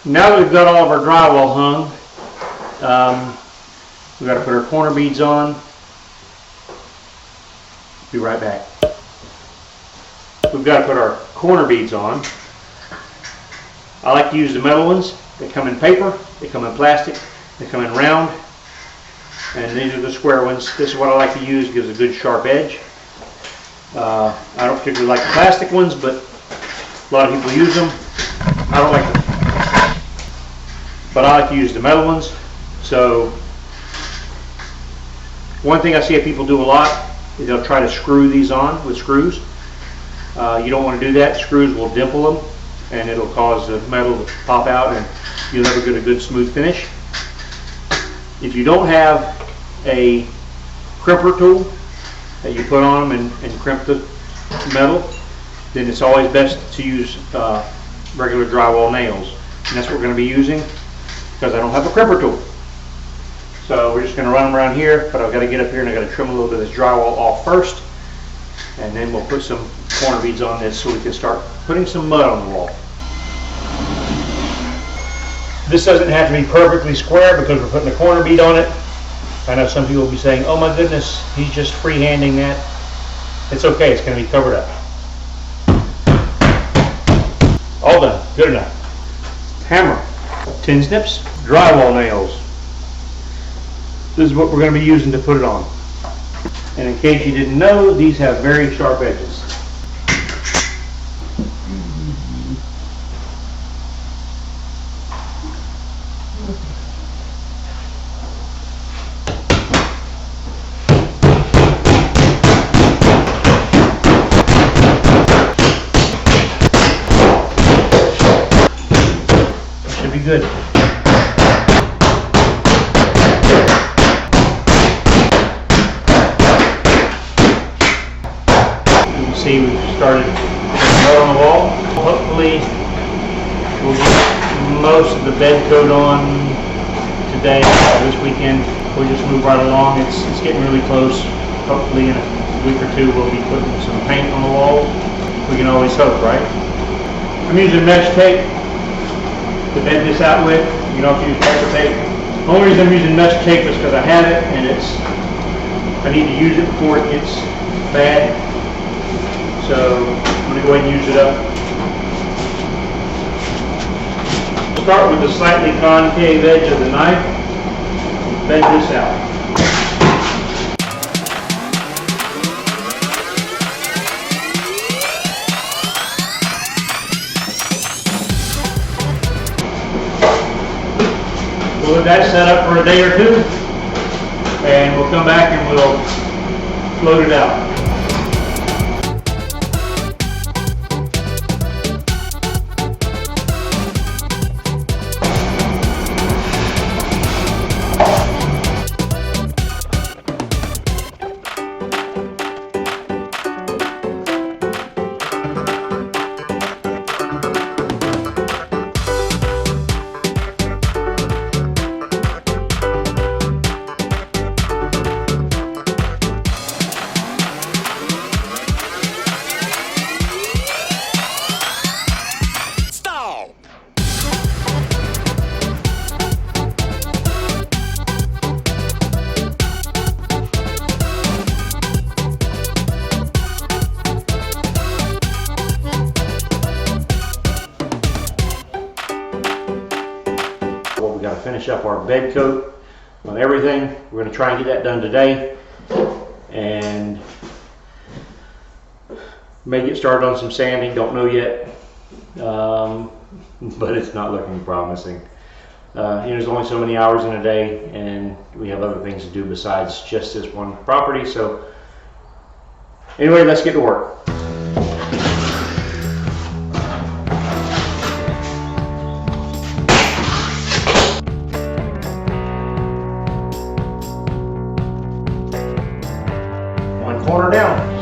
Now that we've got all of our drywall hung, we've got to put our corner beads on. Be right back. We've got to put our corner beads on. I like to use the metal ones. They come in paper, they come in plastic, they come in round, and these are the square ones. This is what I like to use, gives a good sharp edge. I don't particularly like the plastic ones, but a lot of people use them. I don't like them, but I like to use the metal ones. So one thing I see people do a lot is they'll try to screw these on with screws. You don't want to do that. Screws will dimple them and it'll cause the metal to pop out and you'll never get a good smooth finish. If you don't have a crimper tool that you put on them and crimp the metal, then it's always best to use regular drywall nails. And that's what we're going to be using because I don't have a crimper tool. So we're just going to run them around here, but I've got to get up here and I've got to trim a little bit of this drywall off first, and then we'll put some corner beads on this so we can start putting some mud on the wall. This doesn't have to be perfectly square because we're putting a corner bead on it. I know some people will be saying, oh my goodness, he's just freehanding that. It's okay, it's going to be covered up. All done, good enough. Hammer, tin snips, drywall nails. This is what we're going to be using to put it on. And in case you didn't know, these have very sharp edges. Should be good. See, we've started mud on the wall. Hopefully we'll get most of the bed coat on today, this weekend. We'll just move right along. It's getting really close. Hopefully in a week or two we'll be putting some paint on the wall. We can always hope, right? I'm using mesh tape to bend this out with. You don't have to use paper tape. The only reason I'm using mesh tape is because I have it and I need to use it before it gets bad. So I'm going to go ahead and use it up. Start with the slightly concave edge of the knife. Bend this out. We'll let that set up for a day or two, and we'll come back and we'll float it out. We got to finish up our bed coat on everything. We're going to try and get that done today and may get started on some sanding. Don't know yet, but it's not looking promising. There's only so many hours in a day and we have other things to do besides just this one property. So anyway, let's get to work. Corner down.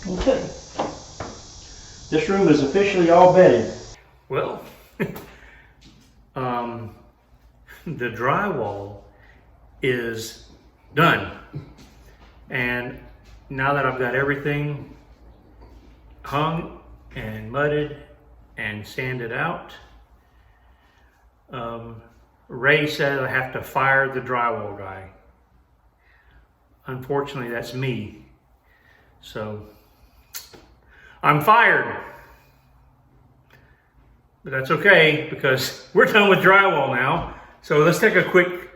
Okay. This room is officially all bedded. Well, the drywall is done. And now that I've got everything hung and mudded and sanded out, Ray said I have to fire the drywall guy. Unfortunately, that's me. So I'm fired. But that's okay because we're done with drywall now. So let's take a quick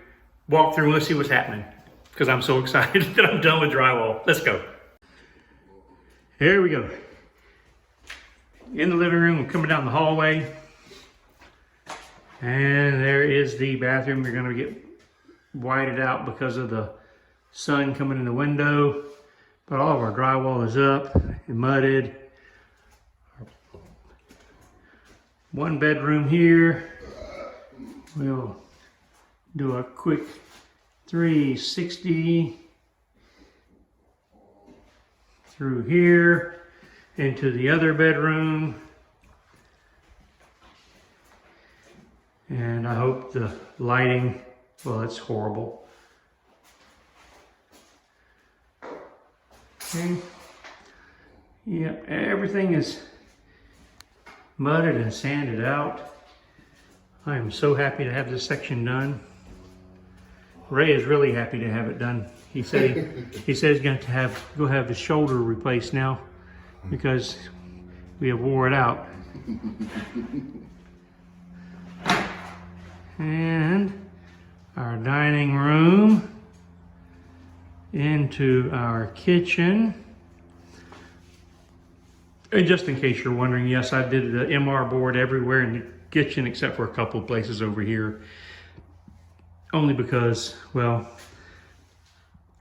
walk through and let's see what's happening, because I'm so excited that I'm done with drywall. Let's go. Here we go. In the living room, we're coming down the hallway. And there is the bathroom. We're going to get whited out because of the sun coming in the window. But all of our drywall is up and mudded. One bedroom here. We'll do a quick 360 through here into the other bedroom. And I hope the lighting, well, it's horrible. Okay. Yeah, everything is mudded and sanded out. I am so happy to have this section done. Ray is really happy to have it done. He said he's going to go have his shoulder replaced now because we have wore it out. And our dining room into our kitchen. And just in case you're wondering, yes, I did the MR board everywhere in the kitchen except for a couple of places over here. Only because, well,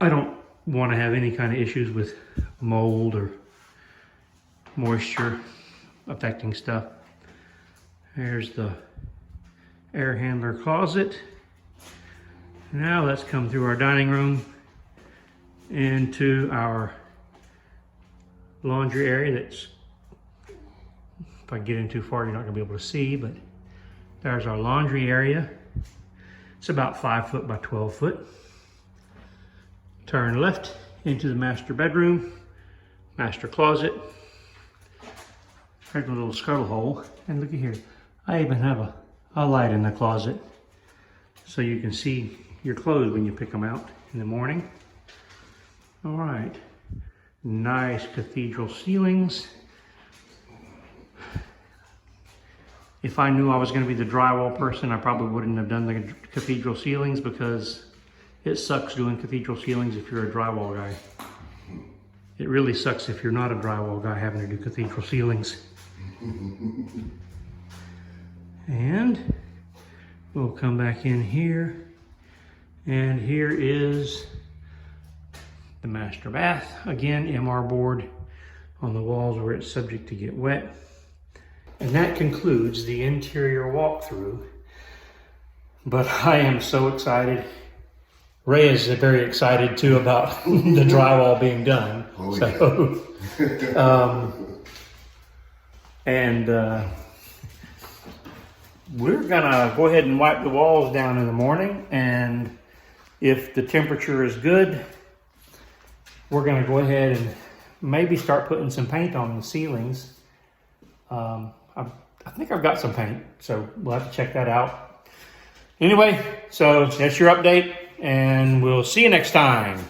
I don't want to have any kind of issues with mold or moisture affecting stuff. There's the air handler closet. Now let's come through our dining room into our laundry area. That's, if I get in too far, you're not going to be able to see, but there's our laundry area. It's about 5 foot by 12 foot. Turn left into the master bedroom, master closet. There's a little scuttle hole, and look at here. I even have a light in the closet so you can see your clothes when you pick them out in the morning. All right, nice cathedral ceilings. If I knew I was going to be the drywall person, I probably wouldn't have done the cathedral ceilings because it sucks doing cathedral ceilings if you're a drywall guy. It really sucks if you're not a drywall guy having to do cathedral ceilings. And we'll come back in here. And here is the master bath. Again, MR board on the walls where it's subject to get wet. And that concludes the interior walkthrough. But I am so excited. Ray is very excited too about the drywall being done. Oh, so, yeah. We're gonna go ahead and wipe the walls down in the morning, and if the temperature is good, we're gonna go ahead and maybe start putting some paint on the ceilings. I think I've got some paint, so we'll have to check that out. Anyway, so that's your update, and we'll see you next time.